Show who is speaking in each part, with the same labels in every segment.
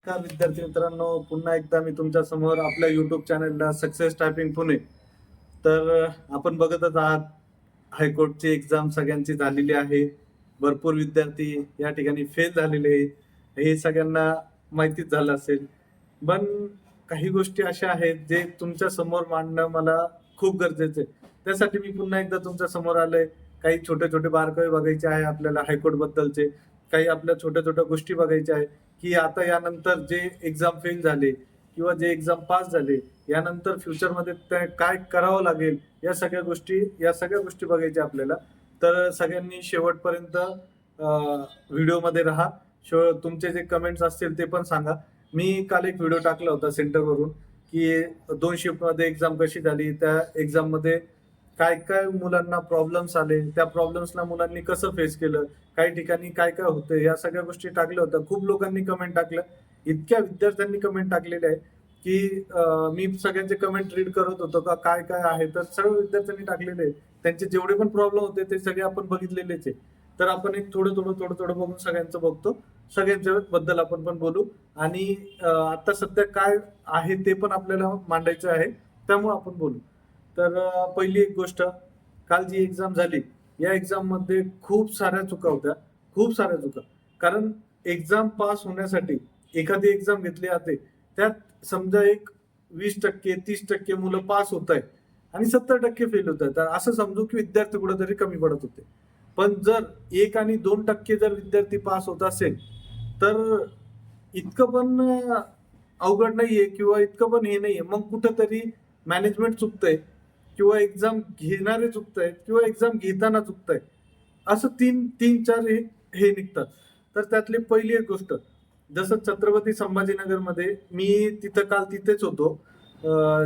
Speaker 1: नमस्कार विद्यार्थी मित्रांनो, पुन्हा एकदा मी तुमच्या समोर आपल्या युट्यूब चॅनलला सक्सेस टायपिंग पुणे. तर आपण बघतच आहात, हायकोर्टची एक्झाम सगळ्यांची झालेली आहे. भरपूर विद्यार्थी या ठिकाणी फेल झालेले आहे. हे सगळ्यांना माहितीच झालं असेल. पण काही गोष्टी अशा आहेत जे तुमच्या समोर मांडणं मला खूप गरजेचं आहे. त्यासाठी मी पुन्हा एकदा तुमच्या समोर आलोय. काही छोटे-छोटे बारकावे बघायचे आहे आपल्याला हायकोर्ट बद्दलचे. काही आपल्या छोट्या-छोट्या गोष्टी बघायच्या आहेत. की आता यानंतर जे एक्झाम फेल झाले किंवा जे एक्झाम पास झाले, यानंतर फ्युचरमध्ये ते काय करावं लागेल, या सगळ्या गोष्टी बघायच्या आपल्याला. तर सगळ्यांनी शेवटपर्यंत व्हिडिओमध्ये राहा. तुमचे जे कमेंट्स असतील ते पण सांगा. मी काल एक व्हिडिओ टाकला होता सेंटरवरून, की 2 शिफ्टमध्ये एक्झाम कशी झाली, त्या एक्झाममध्ये काय-काय मुलांना प्रॉब्लेम्स आले, त्या प्रॉब्लेम्सला मुलांनी कसं फेस केलं, काही ठिकाणी काय-काय होतं, या सगळ्या गोष्टी टाकल्या होत्या. खूप लोकांनी कमेंट टाकल्या. इतक्या विद्यार्थ्यांनी कमेंट टाकलेल्या आहे, की मी सगळ्यांचे कमेंट रीड करत होतो का काय-काय आहे, तर सर्व विद्यार्थ्यांनी टाकलेले आहे. त्यांचे जेवढे पण प्रॉब्लेम होते ते सगळे आपण बघितलेलेच आहे. तर आपण एक थोडं-थोडं बघून सगळ्यांचं बघतो. सगळ्यांच्या बद्दल आपण पण बोलू आणि आता सध्या काय आहे ते पण आपल्याला मांडायचं आहे. त्यामुळे आपण बोलू. तर पहिली एक गोष्ट, काल जी एक्झाम झाली, या एक्झाममध्ये खूप साऱ्या चुका होत्या. खूप साऱ्या चुका. कारण एक्झाम पास होण्यासाठी एखादी एक्झाम घेतली जाते, त्यात समजा एक 20% 30% मुलं पास होत आहेत आणि 70% फेल होत आहेत. तर असं समजू की विद्यार्थी कुठेतरी कमी पडत होते. पण जर 1 आणि 2% जर विद्यार्थी पास होत असेल, तर इतकं पण अवघड नाहीये किंवा इतकं पण हे नाहीये. मग कुठेतरी मॅनेजमेंट चुकतंय किंवा एक्झाम घेणारे चुकतायत किंवा एक्झाम घेताना चुकतायत. असं 3-4 हे निघतात. तर त्यातली पहिली एक गोष्ट, जसं छत्रपती संभाजीनगरमध्ये मी काल तिथेच होतो.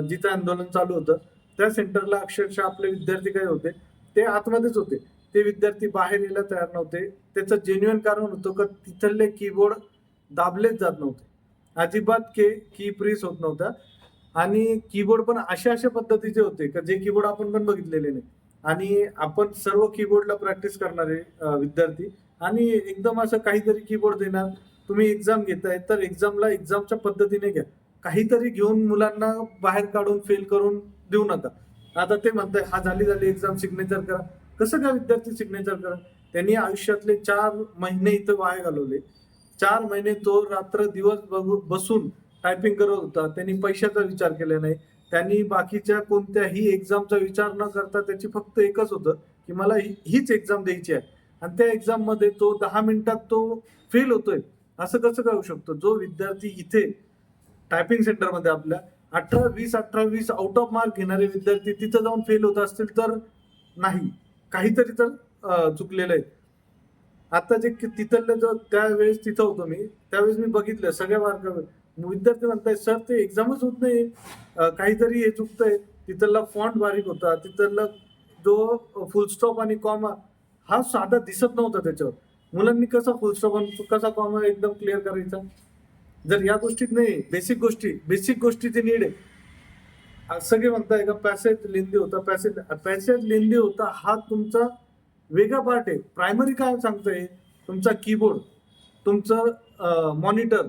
Speaker 1: जिथं आंदोलन चालू होतं. त्या सेंटरला अक्षरशः आपले विद्यार्थी काय होते, ते आतमध्येच होते. ते विद्यार्थी बाहेर यायला तयार नव्हते. त्याचं जेन्युइन कारण होतं का तिथले कीबोर्ड दाबलेच जात नव्हते. अजिबात की प्रेस होत नव्हता. आणि कीबोर्ड पण अशा पद्धतीचे होते का जे कीबोर्ड आपण पण बघितलेले नाही. आणि आपण सर्व कीबोर्डला प्रॅक्टिस करणारे विद्यार्थी आणि एकदम असं काहीतरी कीबोर्ड देणार. तुम्ही एक्झाम घेताय तर एक्झामला एक्झामच्या पद्धतीने घ्या. काहीतरी घेऊन मुलांना बाहेर काढून फेल करून देऊ नका. आता ते म्हणताय हा झाली एक्झाम सिग्नेचर करा. कसं काय विद्यार्थी सिग्नेचर करा? त्यांनी आयुष्यातले 4 महिने इथं वाया घालवले. 4 महिने तो रात्र दिवस बसून टायपिंग करत होता. त्यांनी पैशाचा विचार केला नाही. त्यांनी बाकीच्या कोणत्याही एक्झामचा विचार न करता त्याची फक्त एकच होतं, की मला हीच एक्झाम द्यायची आहे. आणि त्या एक्झाममध्ये तो 10 मिनिटात तो फेल होतोय. असं कसं काय होऊ शकतं? जो विद्यार्थी इथे टायपिंग सेंटरमध्ये आपल्या 18-20 आउट ऑफ मार्क घेणारे विद्यार्थी तिथं जाऊन फेल होत असतील तर नाही. काहीतरी तर चुकलेलं आहे. आता जे तिथलं जो त्यावेळेस तिथं होतो मी, त्यावेळेस मी बघितलं सगळ्या मार्गावर. विद्यार्थी म्हणतायत, "सर ते एक्झामच होत नाही. काहीतरी हे चुकतंय." तिथला फॉन्ट बारीक होता. तिथला जो फुल स्टॉप आणि कॉमा हा साधा दिसत नव्हता त्याच्यावर. मुलांनी कसा फुल स्टॉप आणि कसा कॉमा एकदम क्लिअर करायचा? जर या गोष्टीत नाही, बेसिक गोष्टीची नीड आहे. सगळे म्हणताय का पॅसेज लेंदी होता, पॅसेज लेंदी होता हा तुमचा वेगळा पार्ट आहे. प्रायमरी काय सांगतंय? तुमचा कीबोर्ड, तुमचं मॉनिटर,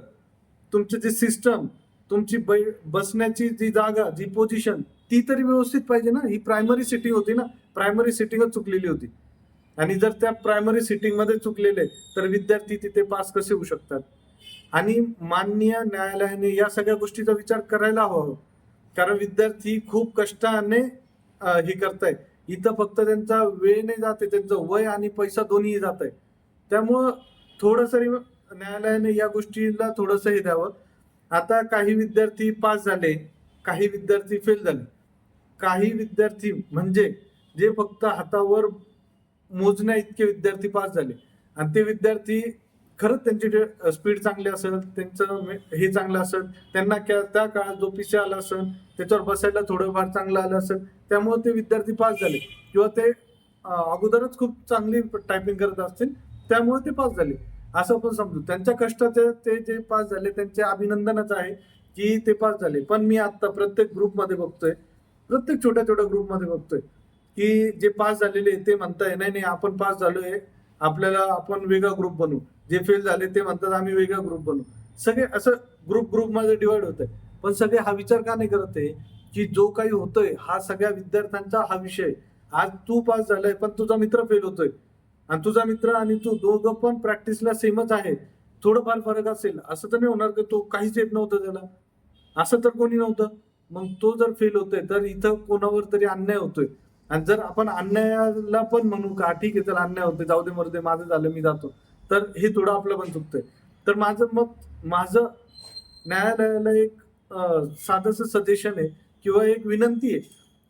Speaker 1: तुमचं जे सिस्टम, तुमची बसण्याची जी जागा, जी पोझिशन, ती तरी व्यवस्थित पाहिजे ना. ही प्रायमरी सेटिंग होती ना. प्रायमरी सेटिंगच चुकलेली होती. आणि जर त्या प्रायमरी सेटिंगमध्ये चुकलेले तर विद्यार्थी तिथे पास कसे होऊ शकतात? आणि माननीय न्यायालयाने या सगळ्या गोष्टीचा विचार करायला हवा. कारण विद्यार्थी खूप कष्टाने हे करतायत. इथं फक्त त्यांचा वेळ नाही जाते, त्यांचं वय आणि पैसा दोन्हीही जात आहे. त्यामुळं थोडंसं न्यायालयाने या गोष्टीला थोडंसं हे द्यावं. आता काही विद्यार्थी पास झाले, काही विद्यार्थी फेल झाले. काही विद्यार्थी म्हणजे जे फक्त हातावर मोजण्या इतके विद्यार्थी पास झाले आणि ते विद्यार्थी खरंच त्यांची स्पीड चांगली असेल, त्यांचं हे चांगलं असेल, त्यांना त्या काळात जो पीसी आला असेल, त्याच्यावर बसायला थोडंफार चांगलं आलं असेल, त्यामुळे ते विद्यार्थी पास झाले किंवा ते अगोदरच खूप चांगली टायपिंग करत असतील, त्यामुळे ते पास झाले. असं पण समजू. त्यांच्या कष्टाचे ते जे पास झाले त्यांचे अभिनंदनच आहे, की ते पास झाले. पण मी आता प्रत्येक ग्रुपमध्ये बघतोय, प्रत्येक छोट्या-छोट्या ग्रुपमध्ये बघतोय, की जे पास झालेले ते म्हणताय, "नाही, आपण पास झालोय, आपण वेगळा ग्रुप बनवू." जे फेल झाले ते म्हणतात, "आम्ही वेगळा ग्रुप बनवू." सगळे असं ग्रुप मध्ये डिवाइड होत आहे. पण सगळे हा विचार का नाही करत आहे की जो काही होतोय हा सगळ्या विद्यार्थ्यांचा हा विषय. आज तू पास झालाय पण तुझा मित्र फेल होतोय, आणि तुझा मित्र आणि तू दोघं पण प्रॅक्टिसला सेमच आहे. थोडंफार फरक असेल असं तर नाही होणार की तो काहीच येत नव्हतं त्याला, असं तर कोणी नव्हतं. मग तो जर फेल होतोय तर इथं कोणावर तरी अन्याय होतोय. आणि जर आपण अन्यायाला पण म्हणू का ठीक आहे चला अन्याय होते जाऊ दे मरू दे माझं झालं मी जातो, तर हे थोडं आपलं पण चुकतंय. तर माझं न्यायालयाला एक साधंसं सजेशन आहे किंवा एक विनंती आहे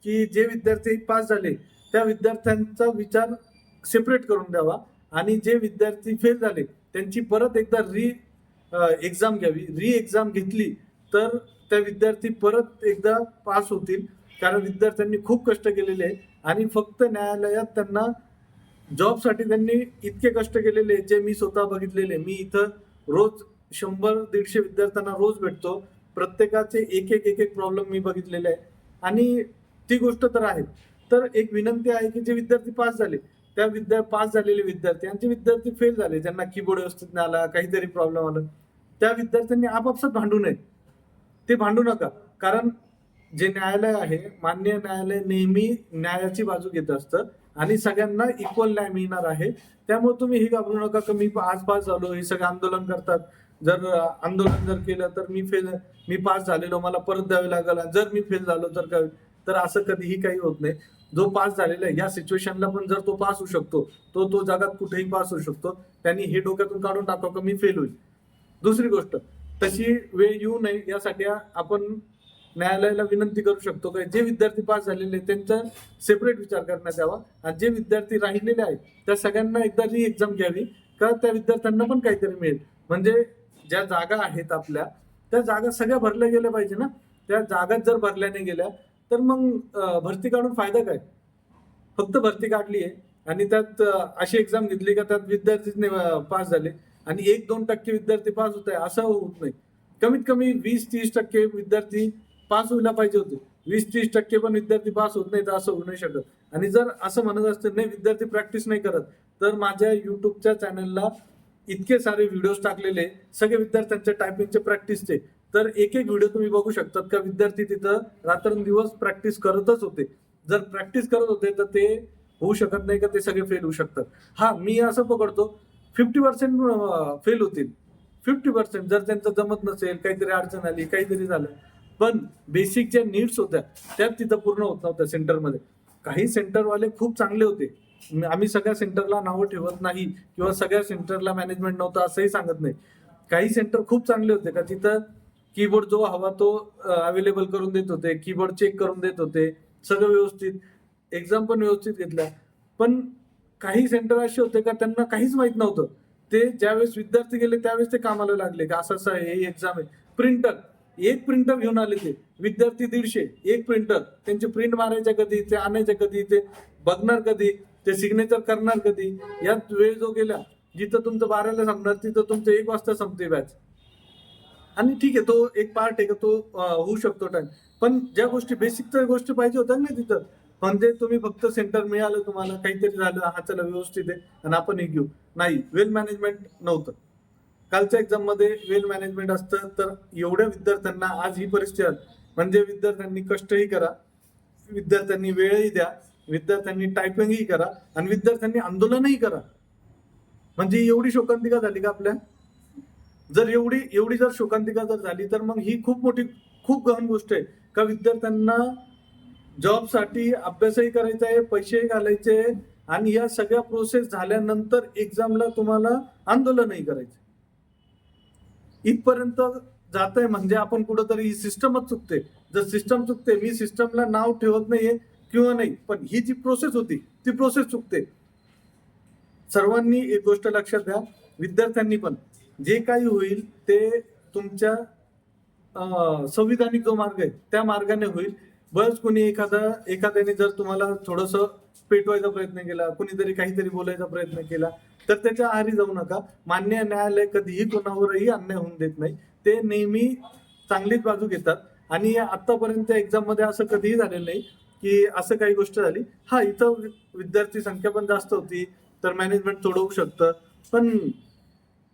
Speaker 1: की जे विद्यार्थी पास झाले त्या विद्यार्थ्यांचा विचार सेपरेट करून द्यावा, आणि जे विद्यार्थी फेल झाले त्यांची परत एकदा एक्झाम घ्यावी. एक्झाम घेतली तर त्या विद्यार्थी परत एकदा पास होतील, कारण विद्यार्थ्यांनी खूप कष्ट केलेले आहे. आणि फक्त न्यायालयात त्यांना जॉबसाठी त्यांनी इतके कष्ट केलेले जे मी स्वतः बघितलेले. मी इथं रोज 100-150 विद्यार्थ्यांना रोज भेटतो. प्रत्येकाचे एक प्रॉब्लेम मी बघितलेले आहे, आणि ती गोष्ट तर आहे. तर एक विनंती आहे की जे विद्यार्थी पास झाले पास झालेले विद्यार्थी आणि जे विद्यार्थी फेल झाले ज्यांना कीबोर्ड व्यवस्थित नाही आला, काहीतरी प्रॉब्लेम आला, त्या विद्यार्थ्यांनी आपापसात भांडू नये. ते भांडू नका, कारण जे न्यायालय आहे, मान्य न्यायालय नेहमी न्यायाची बाजू घेत असतं आणि सगळ्यांना इक्वल न्याय मिळणार आहे. त्यामुळे तुम्ही हे घाबरू नका की मी आज पास झालो. हे सगळे आंदोलन करतात. जर आंदोलन जर केलं तर मी पास झालेलो मला परत द्यावे लागेल, जर मी फेल झालो तर काय. तर असं कधीही काही होत नाही. जो पास झालेला आहे या सिच्युएशनला पण जर तो पास होऊ शकतो, तो जगात कुठेही पास होऊ शकतो. त्यांनी हे डोक्यातून काढून टाकावं की मी फेल होईल. दुसरी गोष्ट, तशी वेळ येऊ नये यासाठी आपण न्यायालयाला विनंती करू शकतो की जे विद्यार्थी पास झालेले त्यांचा सेपरेट विचार करण्यात यावा, आणि जे विद्यार्थी राहिलेले आहेत त्या सगळ्यांना एकदा एक्झाम घ्यावी, का त्या विद्यार्थ्यांना पण काहीतरी मिळेल. म्हणजे ज्या जागा आहेत आपल्या त्या जागा सगळ्या भरल्या गेल्या पाहिजे ना. त्या जागा जर भरल्या नाही गेल्या तर मग भरती काढून फायदा काय. फक्त भरती काढली आहे आणि त्यात अशी एक्झाम घेतली का त्यात विद्यार्थीच पास झाले आणि 1-2% विद्यार्थी पास होत आहे असं होत नाही. कमीत कमी 20-30% विद्यार्थी पास व्हायला पाहिजे होते. 20-30% पण विद्यार्थी पास होत नाही तर असं होऊ नाही शकत. आणि जर असं म्हणत असतं नाही विद्यार्थी प्रॅक्टिस नाही करत, तर माझ्या युट्यूबच्या चॅनलला इतके सारे व्हिडिओज टाकलेले सगळे विद्यार्थ्यांच्या टायपिंगचे प्रॅक्टिसचे. तर एक व्हिडिओ तुम्ही बघू शकतात का विद्यार्थी तिथं रात्रंदिवस प्रॅक्टिस करतच होते. जर प्रॅक्टिस करत होते तर ते होऊ शकत नाही का ते सगळे फेल होऊ शकतात. हा मी असं पकडतो 50% फेल होतील. 50% जर त्यांचं जमत नसेल, काहीतरी अडचण आली, काहीतरी झालं, पण बेसिक ज्या नीड्स होत्या त्या तिथं पूर्ण होत नव्हत्या सेंटरमध्ये. काही सेंटरवाले खूप चांगले होते. आम्ही सगळ्या सेंटरला नावं ठेवत नाही किंवा सगळ्या सेंटरला मॅनेजमेंट नव्हतं असंही सांगत नाही. काही सेंटर खूप चांगले होते का तिथं कीबोर्ड जो हवा तो अवेलेबल करून देत होते, कीबोर्ड चेक करून देत होते, सगळं व्यवस्थित, एक्झाम पण व्यवस्थित घेतल्या. पण काही सेंटर असे होते का त्यांना काहीच माहित नव्हतं. ते ज्यावेळेस विद्यार्थी गेले त्यावेळेस ते कामाला लागले का असं असं हे एक्झाम आहे. एक प्रिंटर घेऊन आले ते विद्यार्थी 150, एक प्रिंटर. त्यांचे प्रिंट मारायच्या कधी, ते आणायच्या कधी, ते बघणार कधी, ते सिग्नेचर करणार कधी. यात वेळ जो गेला, जिथं तुमचं 12ला संपणार तिथं तुमचं 1 वाजता संपते बॅच. आणि ठीक आहे तो एक पार्ट आहे का तो होऊ शकतो टाइम, पण ज्या गोष्टी बेसिकच्या गोष्टी पाहिजे होत्या ना तिथं, म्हणजे तुम्ही फक्त सेंटर मिळालं तुम्हाला काहीतरी झालं हा चला व्यवस्थित आहे आणि आपण हे घेऊ, नाही वेल मॅनेजमेंट नव्हतं. कालच्या एक्झाम मध्ये वेल मॅनेजमेंट असतं तर एवढ्या विद्यार्थ्यांना आज ही परिस्थिती आहे. म्हणजे विद्यार्थ्यांनी कष्टही करा, विद्यार्थ्यांनी वेळही द्या, विद्यार्थ्यांनी टायपिंगही करा आणि विद्यार्थ्यांनी आंदोलनही करा. म्हणजे एवढी शोकांतिका झाली का आपल्या. जर एवढी जर शोकांतिका जर झाली तर मग ही खूप मोठी खूप गहन गोष्ट आहे का विद्यार्थ्यांना जॉबसाठी अभ्यासही करायचा आहे, पैसेही घालायचे, आणि या सगळ्या प्रोसेस झाल्यानंतर एक्झामला तुम्हाला आंदोलनही करायचं. इथपर्यंत जात आहे म्हणजे आपण कुठंतरी ही सिस्टमच चुकते. जर सिस्टम चुकते, मी सिस्टमला नाव ठेवत नाहीये किंवा नाही, पण ही जी प्रोसेस होती ती प्रोसेस चुकते. सर्वांनी एक गोष्ट लक्षात घ्या, विद्यार्थ्यांनी पण जे काही होईल ते तुमच्या संविधानिक जो मार्ग आहे त्या मार्गाने होईल. बस कोणी एखाद्याने जर तुम्हाला थोडस पेटवायचा प्रयत्न केला, कुणीतरी काहीतरी बोलायचा प्रयत्न केला तर त्याच्या आहारी जाऊ नका. मान्य न्यायालय कधीही कोणावरही अन्याय होऊन देत नाही. ते नेहमी चांगलीच बाजू घेतात. आणि आतापर्यंत एक्झाम मध्ये असं कधीही झालेलं नाही की असं काही गोष्ट झाली. हा इथं विद्यार्थी संख्या पण जास्त होती तर मॅनेजमेंट थोडं होऊ शकतं, पण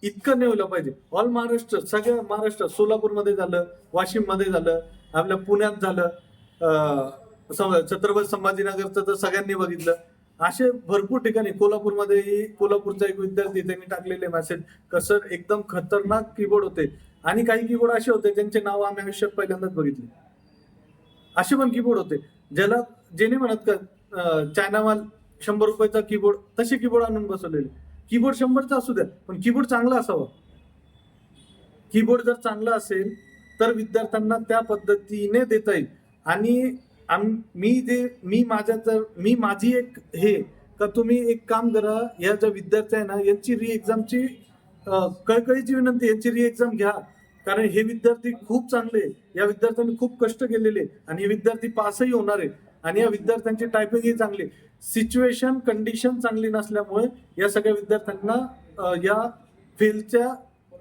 Speaker 1: इतकं नाही व्हायला पाहिजे. ऑल महाराष्ट्र, सगळ्या महाराष्ट्रात, सोलापूरमध्ये झालं, वाशिममध्ये झालं, आपल्या पुण्यात झालं, छत्रपती संभाजीनगरचं तर सगळ्यांनी बघितलं. असे भरपूर ठिकाणी, कोल्हापूरमध्येही, कोल्हापूरचा एक विद्यार्थी त्यांनी टाकलेले मेसेज, कसं एकदम खतरनाक कीबोर्ड होते. आणि काही कीबोर्ड असे होते ज्यांचे नाव आम्ही आयुष्यात पहिल्यांदाच बघितले. असे पण कीबोर्ड होते ज्याला जेणे म्हणत का चायना माल 100 रुपयाचा कीबोर्ड, तसे कीबोर्ड आणून बसवलेले. कीबोर्ड 100चा असू द्या, पण कीबोर्ड चांगला असावा. कीबोर्ड जर चांगला असेल तर विद्यार्थ्यांना त्या पद्धतीने देता येईल. आणि मी माझी एक हे का तुम्ही एक काम करा, या ज्या विद्यार्थी आहे ना यांची री एक्झामची कळकळीची विनंती, यांची री एक्झाम घ्या. कारण हे विद्यार्थी खूप चांगले, या विद्यार्थ्यांनी खूप कष्ट केलेले आणि हे विद्यार्थी पासही होणार आहे. आणि या विद्यार्थ्यांची टायपिंगही चांगली. सिच्युएशन कंडिशन चांगली नसल्यामुळे या सगळ्या विद्यार्थ्यांना या फेलच्या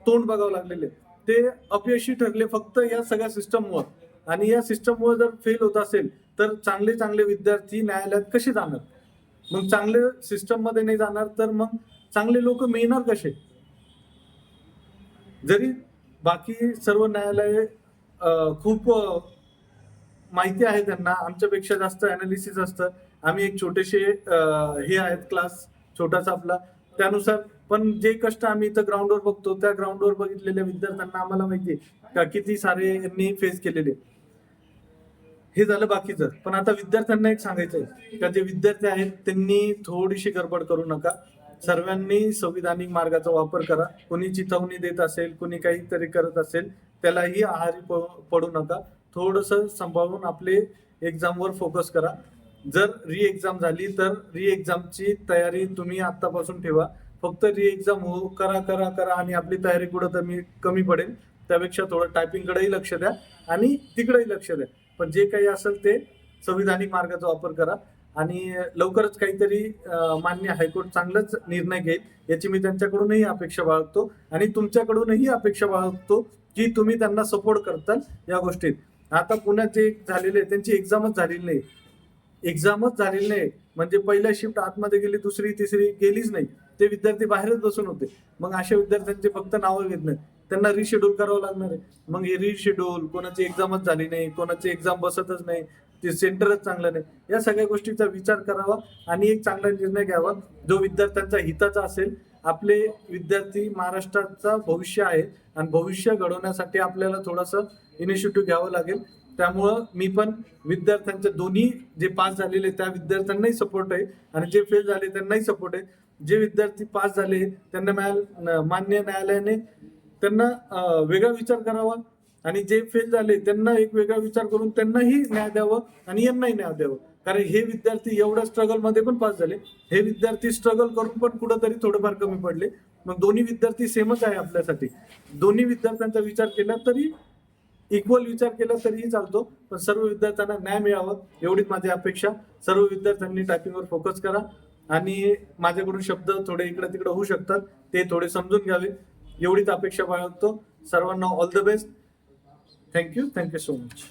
Speaker 1: तोंड बघावं लागलेले. ते अपयशी ठरले फक्त या सगळ्या सिस्टममुळे. आणि या सिस्टममुळे जर फेल होत असेल तर चांगले चांगले विद्यार्थी न्यायालयात कसे जाणार? मग चांगले सिस्टम मध्ये नाही जाणार तर मग चांगले लोक मिळणार कसे? जरी बाकी सर्व न्यायालय खूप माहिती आहे त्यांना, आमच्यापेक्षा जास्त अनालिसिस असतं. आम्ही एक छोटेसे हे आहेत क्लास छोटासा आपला, त्यानुसार पण जे कष्ट आम्ही इथं ग्राउंडवर बघतो, त्या ग्राउंडवर बघितलेल्या विद्यार्थ्यांना आम्हाला माहितीये का किती सारे यांनी फेस केलेले. हे झालं बाकीचं. पण आता विद्यार्थ्यांना एक सांगायचंय का जे विद्यार्थी आहेत त्यांनी थोडीशी गडबड करू नका. सर्वांनी संविधानिक मार्गाचा वापर करा. कोणी चिथावणी देत असेल, कोणी काहीतरी करत असेल, त्यालाही आहारी पडू नका. थोडस सांभाळून आपले एक्झामवर फोकस करा. जर री एक्झाम झाली तर री एक्झामची तयारी तुम्ही आतापासून ठेवा. फक्त री एक्झाम करा करा करा आणि आपली तयारी कुठं कमी पडेल. त्यापेक्षा थोडं टायपिंगकडेही लक्ष द्या आणि तिकडेही लक्ष द्या. पण जे काही असेल ते संविधानिक मार्गाचा वापर करा. आणि लवकरच काहीतरी मान्य हायकोर्ट चांगलाच निर्णय घेईल याची मी त्यांच्याकडूनही अपेक्षा बाळगतो. आणि तुमच्याकडूनही अपेक्षा बाळगतो की तुम्ही त्यांना सपोर्ट करताल या गोष्टीत. आता पुण्यात जे झालेले त्यांची एक्झामच झालेली नाही. एक्झामच झालेली नाही म्हणजे पहिल्या शिफ्ट आतमध्ये गेली, दुसरी तिसरी गेलीच नाही. ते विद्यार्थी बाहेरच बसून होते. मग अशा विद्यार्थ्यांचे फक्त नावं घेत नाही, त्यांना रिशेड्यूल करावं लागणार आहे. मग हे रिशेड्यूल, कोणाची एक्झामच झाली नाही, कोणाची एक्झाम बसतच नाही, ते सेंटरच चांगलं नाही, या सगळ्या गोष्टीचा विचार करावा आणि एक चांगला निर्णय घ्यावा जो विद्यार्थ्यांचा हिताचा असेल. आपले विद्यार्थी महाराष्ट्राचा भविष्य आहे आणि भविष्य घडवण्यासाठी आपल्याला थोडंसं इनिशिएटिव्ह घ्यावं लागेल. त्यामुळं मी पण विद्यार्थ्यांच्या दोन्ही जे पास झालेले त्या विद्यार्थ्यांनाही सपोर्ट आहे आणि जे फेल झाले त्यांनाही सपोर्ट आहे. जे विद्यार्थी पास झाले त्यांना मान्य न्यायालयाने त्यांना वेगळा विचार करावा आणि जे फेल झाले त्यांना एक वेगळा विचार करून त्यांनाही न्याय द्यावं आणि यांनाही न्याय द्यावं. कारण हे विद्यार्थी एवढ्या स्ट्रगल मध्ये पण पास झाले, हे विद्यार्थी स्ट्रगल करून पण कुठंतरी थोडेफार कमी पडले. मग दोन्ही विद्यार्थी सेमच आहे आपल्यासाठी. दोन्ही विद्यार्थ्यांचा विचार केला तरी, इक्वल विचार केला तरीही चालतो, पण सर्व विद्यार्थ्यांना न्याय मिळावा एवढीच माझी अपेक्षा. सर्व विद्यार्थ्यांनी टायपिंगवर फोकस करा आणि माझ्याकडून शब्द थोडे इकडे तिकडे होऊ शकतात, ते थोडे समजून घ्यावे एवढीच अपेक्षा बाळगतो. सर्वांना all the best. Thank you so much.